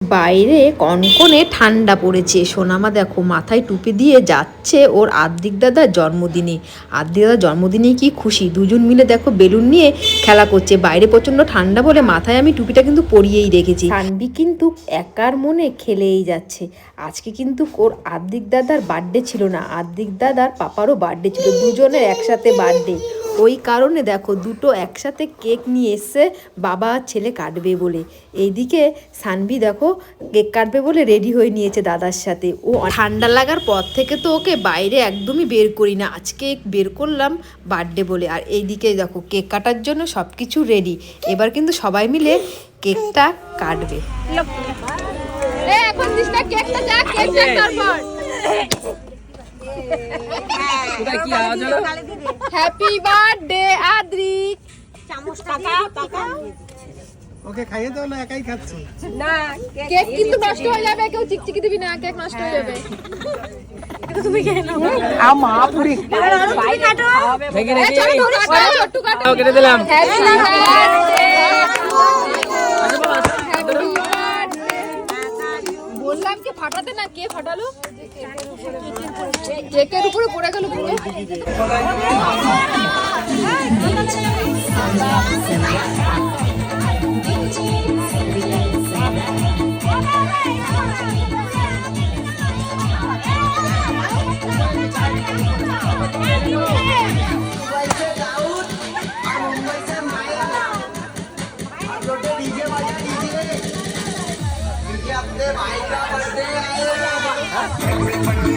বাইরে কনকনে ঠান্ডা পড়েছে। সোনামা দেখো মাথায় টুপি দিয়ে যাচ্ছে ওর আদ্রিক দাদার জন্মদিনে। আদ্রিক দাদার জন্মদিনে কি খুশি, দুজন মিলে দেখো বেলুন নিয়ে খেলা করছে। বাইরে প্রচণ্ড ঠান্ডা বলে মাথায় আমি টুপিটা কিন্তু পরিয়েই রেখেছি। সানভি কিন্তু একার মনে খেলেই যাচ্ছে। আজকে কিন্তু ওর আদ্রিক দাদার বার্থডে ছিল না, আদ্রিক দাদার পাপারও বার্থডে ছিল, দুজনের একসাথে বার্থডে। ওই কারণে দেখো দুটো একসাথে কেক নিয়ে এসছে বাবা ছেলে কাটবে বলে। এইদিকে সানভি দেখো কেক কাটবে বলে রেডি হয়ে নিয়েছে দাদার সাথে। ও ঠান্ডা লাগার পর থেকে তো ওকে বাইরে একদমই বের করি না, আজকে বের করলাম বার্থডে বলে। আর এইদিকে দেখো কেক কাটার জন্য সব কিছু রেডি, এবার কিন্তু সবাই মিলে কেকটা কাটবে। Happy birthday Adrik. ওকে খাইয়ে দাও না, একাই খাচ্ছে না, কেক কিন্তু নষ্ট হয়ে যাবে, কেউ চিকচিকি দিবি না, কেক নষ্ট হয়ে যাবে। তুমি খেয়ে নাও। আমা পুরি কাটো দেখে রে, ছোট্টু কাটো কেটে দিলাম। Happy birthday. বললাম কি ফাটাতে না, কে ফাটালো? কেকের উপরে পড়ে গেল পুরো। अपने भाई का बर्थडे है।